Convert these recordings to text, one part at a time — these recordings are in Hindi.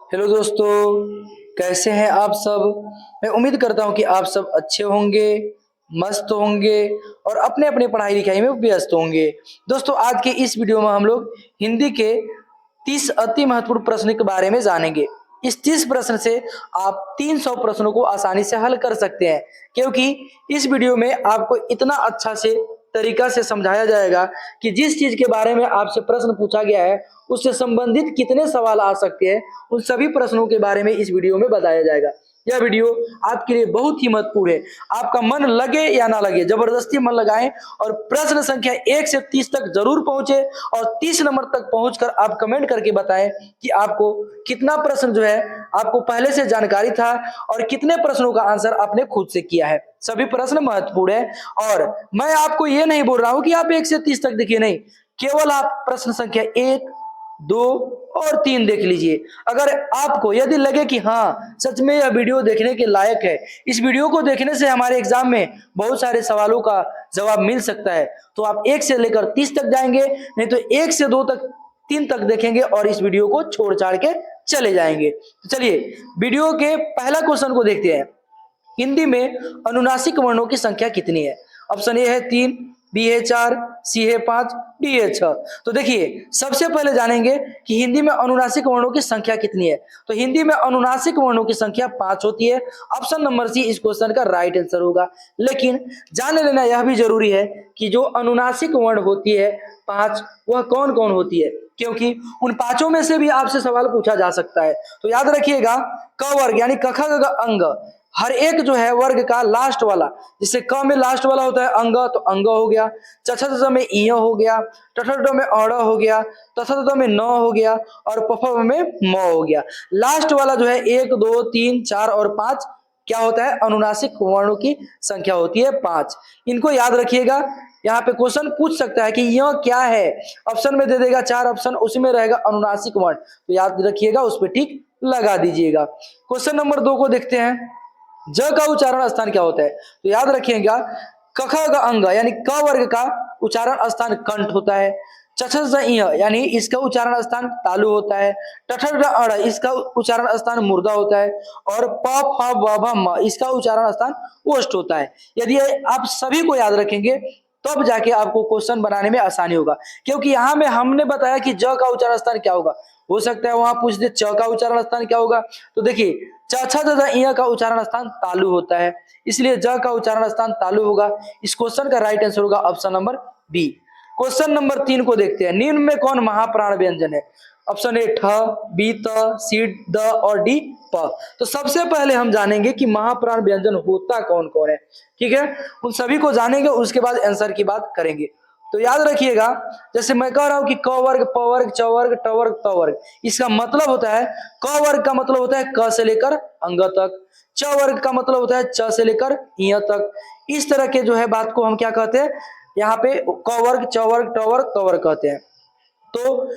हेलो दोस्तों, कैसे हैं आप सब। मैं उम्मीद करता हूं कि आप सब अच्छे होंगे, मस्त होंगे और अपने अपने पढ़ाई लिखाई में व्यस्त होंगे। दोस्तों, आज के इस वीडियो में हम लोग हिंदी के 30 अति महत्वपूर्ण प्रश्न के बारे में जानेंगे। इस 30 प्रश्न से आप 300 प्रश्नों को आसानी से हल कर सकते हैं, क्योंकि इस वीडियो में आपको इतना अच्छा से तरीका से समझाया जाएगा कि जिस चीज के बारे में आपसे प्रश्न पूछा गया है उससे संबंधित कितने सवाल आ सकते हैं, उन सभी प्रश्नों के बारे में इस वीडियो में बताया जाएगा। यह वीडियो आपके लिए बहुत ही महत्वपूर्ण है। आपका मन लगे या ना लगे, जबरदस्ती मन लगाएं और प्रश्न संख्या 1 से 30 तक जरूर पहुंचे और 30 नंबर तक पहुंचकर आप कमेंट करके बताएं कि आपको कितना प्रश्न जो है आपको पहले से जानकारी था और कितने प्रश्नों का आंसर आपने खुद से किया है। सभी प्रश्न महत्वपूर्ण है और मैं आपको यह नहीं बोल रहा हूं कि आप 1 से 30 तक देखिए, नहीं, केवल आप प्रश्न संख्या 1, 2 और 3 देख लीजिए। अगर आपको यदि लगे कि हाँ सच में यह वीडियो देखने के लायक है, इस वीडियो को देखने से हमारे एग्जाम में बहुत सारे सवालों का जवाब मिल सकता है, तो आप 1 से लेकर 30 तक जाएंगे, नहीं तो 1 से 2 तक 3 तक देखेंगे और इस वीडियो को छोड़ छाड़ के चले जाएंगे। तो चलिए वीडियो के पहला क्वेश्चन को देखते हैं। हिंदी में अनुनासिक वर्णों की संख्या कितनी है? ऑप्शन ए है 3, बी है 4, सी है 5, डी है 6। तो देखिए, सबसे पहले जानेंगे कि हिंदी में अनुनासिक वर्णों की संख्या कितनी है। तो हिंदी में अनुनासिक वर्णों की संख्या 5 होती है। ऑप्शन नंबर सी इस क्वेश्चन का राइट आंसर होगा। लेकिन जान लेना यह भी जरूरी है कि जो अनुनासिक वर्ण होती है 5, वह कौन कौन होती है, क्योंकि उन पांचों में से भी आपसे सवाल पूछा जा सकता है। तो याद रखिएगा, क वर्ग यानी क ख ग घ अंग, हर एक जो है वर्ग का लास्ट वाला, जिससे क में लास्ट वाला होता है अंग, तो अंग हो गया। चछ में इ हो गया, टठ में अड़ हो गया, तथ में न हो गया और पफ में म हो गया। लास्ट वाला जो है 1, 2, 3, 4 और 5 क्या होता है? अनुनासिक वर्णों की संख्या होती है 5। इनको याद रखिएगा। यहाँ पे क्वेश्चन पूछ सकता है कि यह क्या है, ऑप्शन में दे देगा 4 ऑप्शन, उसमें रहेगा अनुनासिक वर्ण, तो याद रखिएगा, उस पर टिक लगा दीजिएगा। क्वेश्चन नंबर 2 को देखते हैं। ज का उच्चारण स्थान क्या होता है? तो याद रखिएगा, क ख ग अंग यानी क वर्ग का उच्चारण स्थान कंठ होता है। चछ यानी इसका उच्चारण स्थान तालु होता है। टठ अड़ इसका उच्चारण स्थान मूर्धा होता है और प फ ब भ म इसका उच्चारण स्थान ओष्ठ होता है। यदि आप सभी को याद रखेंगे तब जाके आपको क्वेश्चन बनाने में आसानी होगा, क्योंकि यहाँ में हमने बताया कि ज का उच्चारण स्थान क्या होगा, हो सकता है वहां पूछ दे च का उच्चारण स्थान क्या होगा। तो देखिए, च छ ज इ का उच्चारण स्थान तालु होता है, इसलिए ज का उच्चारण स्थान तालु होगा। इस क्वेश्चन का राइट आंसर होगा option number B. Question number 3 को देखते हैं। निम्न में कौन महाप्राण व्यंजन है? ऑप्शन ए ठ, बी त, सी द और डी प। तो सबसे पहले हम जानेंगे कि महाप्राण व्यंजन होता कौन कौन है। ठीक है, उन सभी को जानेंगे, उसके बाद आंसर की बात करेंगे। तो याद रखिएगा, जैसे मैं कह रहा हूं कि क वर्ग, प वर्ग, च वर्ग, ट वर्ग, त वर्ग, इसका मतलब होता है क वर्ग का मतलब होता है क से लेकर अंग तक, च वर्ग का मतलब होता है च से लेकर इ तक। इस तरह के जो है बात को हम क्या कहते हैं, यहाँ पे क वर्ग, च वर्ग, ट वर्ग, त वर्ग कहते हैं। तो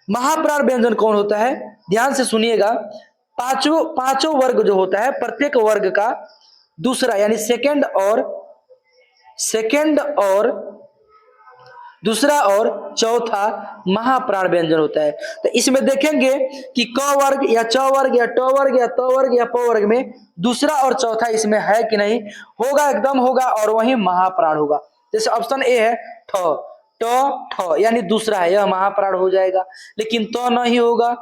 महाप्राण व्यंजन कौन होता है, ध्यान से सुनिएगा। पांचों पांचों वर्ग जो होता है, प्रत्येक वर्ग का दूसरा यानी सेकंड और दूसरा और चौथा महाप्राण व्यंजन होता है। तो इसमें देखेंगे कि क वर्ग या च वर्ग या ट वर्ग या त वर्ग या प वर्ग में दूसरा और चौथा इसमें है कि नहीं, होगा, एकदम होगा, और वही महाप्राण होगा। जैसे ऑप्शन ए है ठ, ट ठ यानी दूसरा है, यह महाप्राण हो जाएगा। लेकिन त नहीं होगा,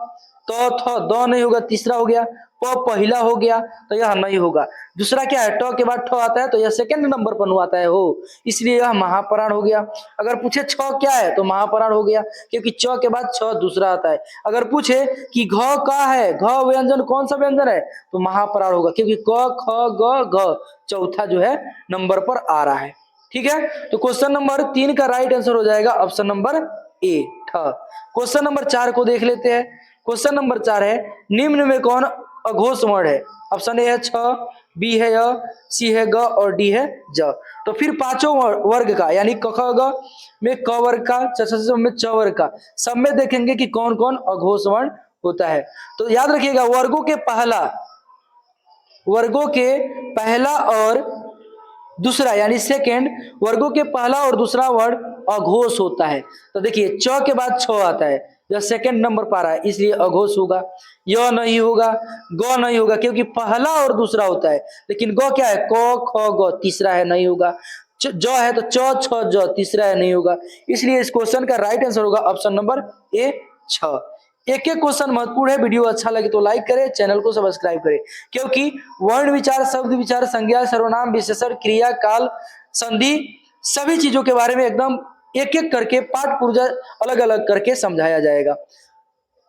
त थ द नहीं होगा, तीसरा हो गया। प पहला हो गया, तो यह नहीं होगा। दूसरा क्या है, ट के बाद ठ आता है, तो यह सेकंड नंबर पर आता है हो, इसलिए यह महाप्राण हो गया। अगर पूछे छ क्या है, तो महाप्राण हो गया, क्योंकि च के बाद छ दूसरा आता है। अगर पूछे कि घ का है, घ व्यंजन कौन सा व्यंजन है, तो महाप्राण होगा, क्योंकि क ख ग घ चौथा जो है नंबर पर आ रहा है। ठीक है, तो क्वेश्चन नंबर 3 का राइट आंसर हो जाएगा ऑप्शन नंबर ए ठ। क्वेश्चन नंबर 4 को देख लेते हैं। क्वेश्चन नंबर 4 है, निम्न में कौन अघोष वर्ण है? ऑप्शन ए है छ, बी है य, सी है ग और डी है ज। तो फिर पांचों वर्ग का यानी क ख ग में क वर्ग का, च छ में च वर्ग का, सब में देखेंगे कि कौन कौन अघोष वर्ण होता है। तो याद रखिएगा, वर्गों के पहला और दूसरा यानी सेकेंड, वर्गों के पहला और दूसरा वर्ण अघोष होता है। तो देखिए च के बाद छ आता है, जो सेकंड नंबर पर आ रहा है, इसलिए अघोष होगा। य नहीं होगा, ग नहीं होगा, क्योंकि पहला और दूसरा होता है। लेकिन ग क्या है, क ख ग, तीसरा है, नहीं होगा। ज है तो च छ ज, तीसरा है, नहीं होगा। इसलिए इस क्वेश्चन का राइट आंसर होगा ऑप्शन नंबर ए, छ। एक एक क्वेश्चन महत्वपूर्ण है। वीडियो अच्छा लगे तो लाइक करें, चैनल को सब्सक्राइब करें, क्योंकि वर्ण विचार, शब्द विचार, संज्ञा, सर्वनाम, विशेषण, क्रिया, काल, संधि, सभी चीजों के बारे में एकदम एक एक करके पाठ पूर्जा अलग अलग करके समझाया जाएगा।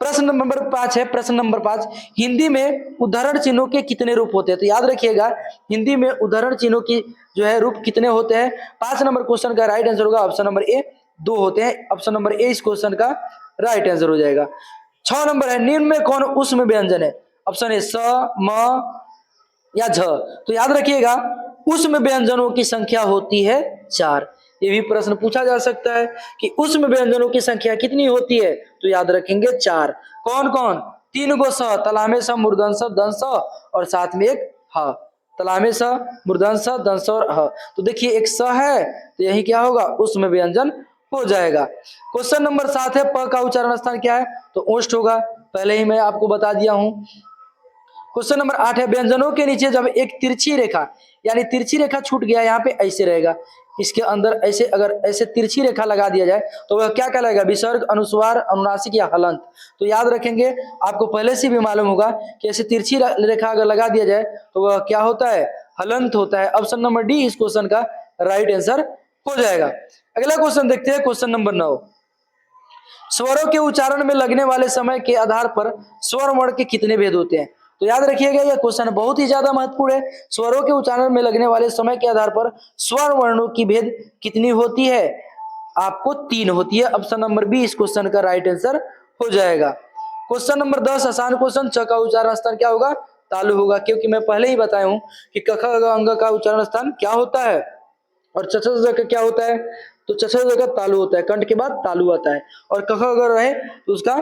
प्रश्न नंबर 5 है। प्रश्न नंबर 5, हिंदी में उदाहरण चिन्हों के कितने रूप होते हैं? तो याद रखिएगा, हिंदी में उदाहरण चिन्हों की जो है रूप कितने होते हैं? 5 नंबर क्वेश्चन का राइट आंसर होगा ऑप्शन नंबर ए, 2 होते हैं। ऑप्शन नंबर ए इस क्वेश्चन का राइट आंसर हो जाएगा। 6 नंबर है, निम्न में कौन उसमें व्यंजन है? ऑप्शन ए स, म या झ। तो याद रखिएगा, उसमें व्यंजनों की संख्या होती है 4। ये भी प्रश्न पूछा जा सकता है कि उसमें व्यंजनों की संख्या कितनी होती है? तो याद रखेंगे 4। कौन कौन? 3 गो स, तलामे स, मूर्धन स, दंस और साथ में एक ह। तलामे स, मूर्धन स, दंस और ह। तो देखिए एक स है, तो यही क्या होगा, उसमें व्यंजन हो जाएगा। क्वेश्चन नंबर 7 है, प का उच्चारण स्थान क्या है? तो ओष्ठ होगा, पहले ही मैं आपको बता दिया हूं। क्वेश्चन नंबर 8 है, व्यंजनों के नीचे जब एक तिरछी रेखा, यानी तिरछी रेखा छूट गया, यहाँ पे ऐसे रहेगा, इसके अंदर ऐसे अगर ऐसे तिरछी रेखा लगा दिया जाए तो वह क्या कहलाएगा? विसर्ग, अनुस्वार, अनुनासिक या हलंत। तो याद रखेंगे, आपको पहले से भी मालूम होगा कि ऐसे तिरछी रेखा अगर लगा दिया जाए तो वह क्या होता है? हलंत होता है। ऑप्शन नंबर डी इस क्वेश्चन का राइट आंसर हो जाएगा। अगला क्वेश्चन देखते हैं, क्वेश्चन नंबर 9, स्वरों के उच्चारण में लगने वाले समय के आधार पर स्वर वर्ण के कितने भेद होते हैं? तो याद रखिएगा, यह क्वेश्चन बहुत ही ज्यादा महत्वपूर्ण है। स्वरों के उच्चारण में लगने वाले समय के आधार पर स्वर वर्णों की भेद कितनी होती है? आपको 3 होती है। ऑप्शन नंबर बी इस क्वेश्चन का राइट आंसर हो जाएगा। क्वेश्चन नंबर 10, आसान क्वेश्चन, च का उच्चारण स्थान क्या होगा? तालु होगा, क्योंकि मैं पहले ही बताया हूं कि क, ख, ग, अंग का उच्चारण स्थान क्या होता है और च, छ, ज का क्या होता है? तो च, छ, ज का तालु होता है, कंठ के बाद तालु आता है। और क, ख अगर रहे तो उसका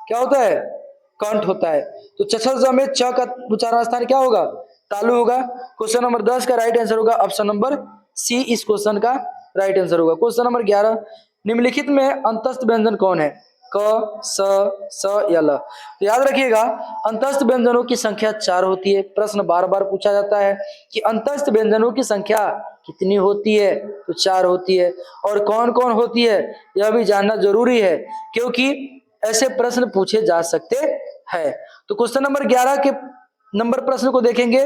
क्या होता है? कंठ होता है। तो च, छ, ज में च का उच्चारण स्थान क्या होगा? तालु होगा। क्वेश्चन नंबर 10 का राइट आंसर होगा ऑप्शन नंबर सी इस क्वेश्चन का राइट आंसर होगा। क्वेश्चन नंबर 11, निम्नलिखित में अंतस्थ व्यंजन कौन है? क, स, या ल। तो याद रखिएगा, अंतस्थ व्यंजनों की संख्या 4 होती है। प्रश्न बार बार पूछा जाता है कि अंतस्थ व्यंजनों की संख्या कितनी होती है? तो 4 होती है। और कौन कौन होती है यह भी जानना जरूरी है, क्योंकि ऐसे प्रश्न पूछे जा सकते हैं। तो क्वेश्चन नंबर 11 के नंबर प्रश्न को देखेंगे,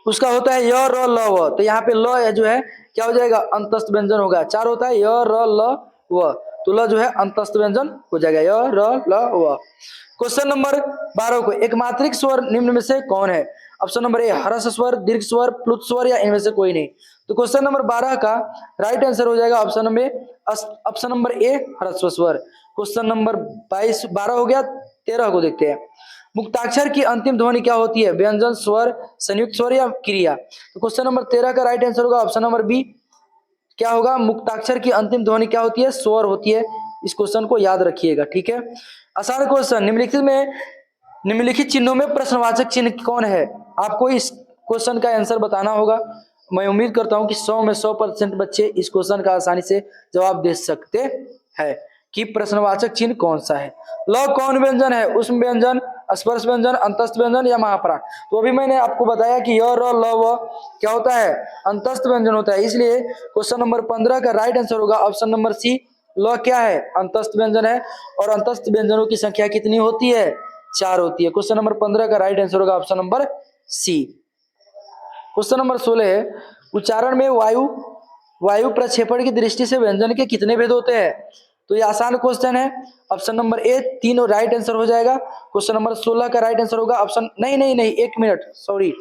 उसका होता है य, र, ल, व। तो यहाँ पे ल जो है क्या हो जाएगा? अंतस्थ व्यंजन होगा। 4 होता है य, र, ल, व। तो ल जो है अंतस्थ व्यंजन हो जाएगा, य, र, ल, व। क्वेश्चन नंबर 12 को, एक मात्रिक स्वर निम्न में से कौन है? ऑप्शन नंबर ए ह्रस्व स्वर, दीर्घ स्वर, प्लुत स्वर या इनमें से कोई नहीं। तो क्वेश्चन नंबर 12 का राइट आंसर हो जाएगा ऑप्शन नंबर ए ह्रस्व स्वर। क्वेश्चन नंबर 22 12 हो गया। 13 को देखते हैं, मुक्ताक्षर की अंतिम ध्वनि क्या होती है? व्यंजन, स्वर, संयुक्त स्वर या क्रिया। तो क्वेश्चन नंबर 13 का राइट आंसर होगा ऑप्शन नंबर बी, क्या होगा? मुक्ताक्षर की अंतिम ध्वनि क्या होती है? स्वर होती है। इस क्वेश्चन को याद रखिएगा, ठीक है। आसान क्वेश्चन, निम्नलिखित चिन्हों में प्रश्नवाचक चिन्ह कौन है? आपको इस क्वेश्चन का आंसर बताना होगा। मैं उम्मीद करता हूं कि 100 में 100% बच्चे इस क्वेश्चन का आसानी से जवाब दे सकते हैं कि प्रश्नवाचक चिन्ह कौन सा है। ल कौन व्यंजन है? उष्म व्यंजन, स्पर्श व्यंजन, अंतस्थ व्यंजन या महाप्राण। तो अभी मैंने आपको बताया कि य, र, ल, व क्या होता है? अंतस्थ व्यंजन होता है। इसलिए क्वेश्चन नंबर 15 का राइट आंसर होगा ऑप्शन नंबर सी, ल क्या है? अंतस्थ व्यंजन है। और अंतस्थ व्यंजनों की संख्या कितनी होती है? 4 होती है। क्वेश्चन नंबर 15 का राइट आंसर होगा option number C. Question number 16 है, उच्चारण में वायु प्रक्षेपण की दृष्टि से व्यंजन के कितने भेद होते हैं? तो ये आसान क्वेश्चन है। Option number A 3 right answer हो जाएगा। क्वेश्चन नंबर 16 का राइट आंसर होगा ऑप्शन नहीं, एक मिनट, सॉरी,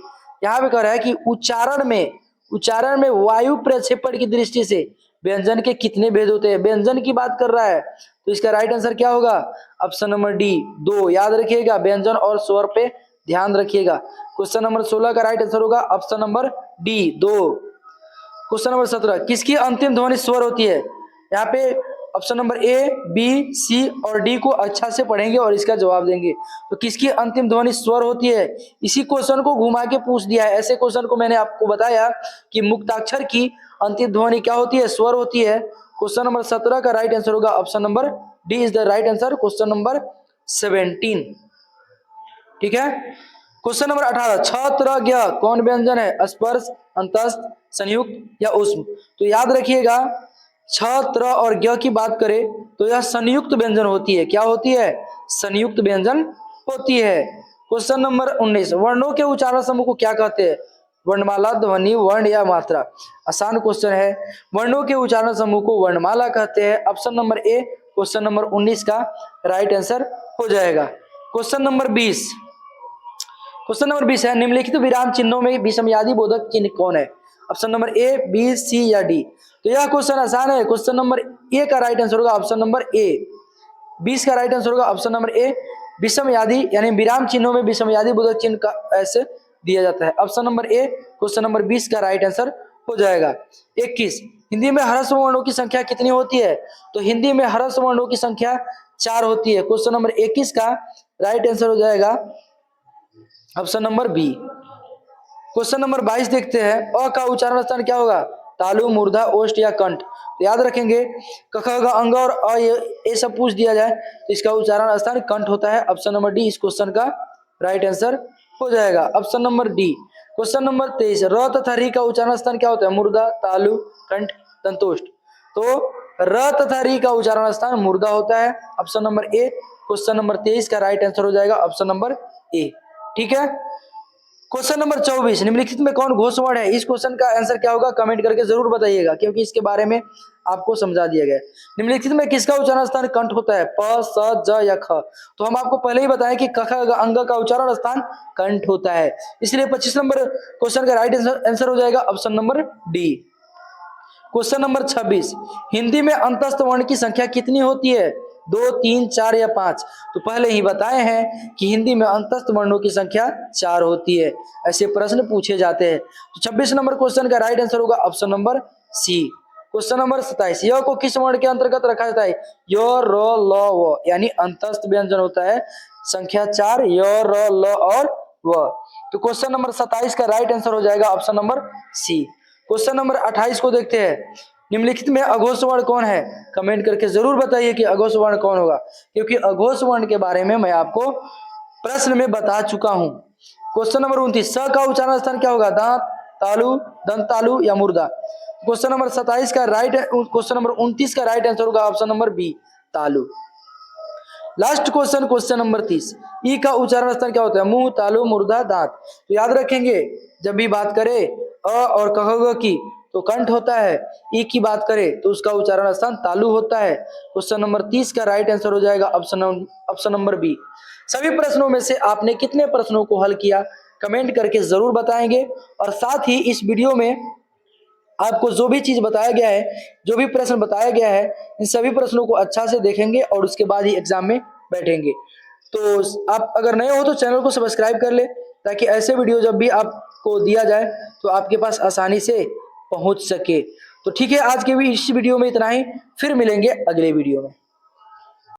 यहाँ पे कह रहा है कि उच्चारण में वायु प्रक्षेपण की दृष्टि से व्यंजन के कितने भेद होते हैं? व्यंजन की बात कर रहा है, तो इसका राइट आंसर क्या होगा? Option number D 2। याद रखिएगा, व्यंजन और स्वर पे ध्यान रखिएगा। क्वेश्चन नंबर 16 का राइट आंसर होगा option number D 2। Question number 17, किसकी अंतिम ध्वनि स्वर होती है? यहाँ पे ऑप्शन नंबर ए, बी, सी और डी को अच्छा से पढ़ेंगे और इसका जवाब देंगे। तो किसकी अंतिम ध्वनि स्वर होती है? इसी क्वेश्चन को घुमा के पूछ दिया है। ऐसे क्वेश्चन को मैंने आपको बताया कि मुक्ताक्षर की अंतिम ध्वनि क्या होती है? स्वर होती है। क्वेश्चन नंबर 17 का राइट आंसर होगा option number D is the right answer, question number 17। ठीक है। क्वेश्चन नंबर 18, छत्रज्ञ कौन व्यंजन है? स्पर्श, अंतस्थ, संयुक्त या ऊष्म? तो याद रखिएगा, छत्र और ज्ञ की बात करें तो यह संयुक्त व्यंजन होती है। क्या होती है? संयुक्त व्यंजन होती है। क्वेश्चन नंबर 19, वर्णों के उच्चारण समूह को क्या कहते हैं? वर्णमाला, ध्वनि, वर्ण या मात्रा? आसान क्वेश्चन है। वर्णों के उच्चारण समूह को वर्णमाला कहते हैं, option number A question number 19 का राइट आंसर हो जाएगा। क्वेश्चन नंबर 20, क्वेश्चन नंबर 20 है, निम्नलिखित विराम चिन्हों में विषमयादि बोधक चिन्ह कौन है? ऑप्शन नंबर ए, बी, सी या डी? तो यह क्वेश्चन आसान है। क्वेश्चन नंबर ए का राइट आंसर होगा ऑप्शन नंबर ए। 20 का राइट आंसर होगा ऑप्शन नंबर ए, विषमयादि यानी विराम चिन्हों में विषमयादि बोधक चिन्ह का ऐसे दिया जाता है। Option number A question number 20 का राइट आंसर हो जाएगा। 21, हिंदी में ह्रस्व वर्णों की संख्या कितनी होती है? तो हिंदी में ह्रस्व वर्णों की संख्या 4 होती है। क्वेश्चन नंबर 21 का राइट आंसर हो जाएगा option number B. Question number 22 देखते हैं, अ का उच्चारण स्थान क्या होगा? तालु, मूर्धा, ओष्ठ या कंठ? तो याद रखेंगे, क, ख, ग, अंग और अ ये सब पूछ दिया जाए तो इसका उच्चारण स्थान कंठ होता है। ऑप्शन नंबर डी इस क्वेश्चन का राइट आंसर हो जाएगा, option number D. Question number 23, र तथा री का उच्चारण स्थान क्या होता है? मूर्धा, तालु, कंठ, दंतोष्ठ? तो र तथा री का उच्चारण स्थान मूर्धा होता है, option number A. Question number 23 का राइट आंसर हो जाएगा ऑप्शन नंबर ए। ठीक है। क्वेश्चन नंबर 24, निम्नलिखित में कौन घोषवर्ण है? इस क्वेश्चन का आंसर क्या होगा? कमेंट करके जरूर बताइएगा, क्योंकि इसके बारे में आपको समझा दिया गया है। निम्नलिखित में किसका उच्चारण स्थान कंठ होता है? प, स, ज या ख? तो हम आपको पहले ही बताएं कि क, ख, ग, अंग का उच्चारण स्थान कंठ होता है, इसलिए 25 नंबर क्वेश्चन का राइट आंसर हो जाएगा option number D. Question number 26, Hindi में अंतस्थ वर्ण की संख्या कितनी होती है? 2, 3, 4 या 5? तो पहले ही बताए हैं कि हिंदी में अंतस्थ वर्णों की संख्या 4 होती है। ऐसे प्रश्न पूछे जाते हैं। तो 26 नंबर क्वेश्चन का राइट आंसर होगा option number C. Question number 27, य को किस वर्ण के अंतर्गत रखा जाता है? य, र, ल, व, यानी अंतस्थ व्यंजन होता है, संख्या 4, य, र, ल और व। तो क्वेश्चन नंबर 27 का राइट आंसर हो जाएगा option number C. Question number 28 को देखते हैं, निम्नलिखित में अघोष वर्ण कौन है? कमेंट करके जरूर बताइए कि अघोष वर्ण कौन होगा, क्योंकि अघोष वर्ण के बारे में मैं आपको प्रश्न में बता चुका हूं। क्वेश्चन नंबर 29, स का उच्चारण स्थान क्या होगा? दांत, तालु, दंत तालु या मुर्दा? क्वेश्चन नंबर 27 का राइट, क्वेश्चन नंबर 29 का राइट आंसर होगा ऑप्शन नंबर बी, तालु। लास्ट क्वेश्चन, क्वेश्चन नंबर 30, ई का उच्चारण स्थान क्या होता है? मुंह, तालु, मुर्दा, दांत? तो याद रखेंगे, जब भी बात करें अ और क, ख, ग की तो कंठ होता है, ई की बात करें तो उसका उच्चारण स्थान तालु होता है। क्वेश्चन नंबर 30 का राइट आंसर हो जाएगा ऑप्शन नंबर बी। सभी प्रश्नों में से आपने कितने प्रश्नों को हल किया? कमेंट करके जरूर बताएंगे, और साथ ही इस वीडियो में आपको जो भी चीज बताया गया है, जो भी प्रश्न बताया गया है, इन सभी प्रश्नों को अच्छा से देखेंगे और उसके बाद ही एग्जाम में बैठेंगे। तो आप अगर नए हो तो चैनल को सब्सक्राइब कर ले, ताकि ऐसे वीडियो जब भी आपको दिया जाए तो आपके पास आसानी से पहुंच सके। तो ठीक है, आज के भी इस वीडियो में इतना ही, फिर मिलेंगे अगले वीडियो में।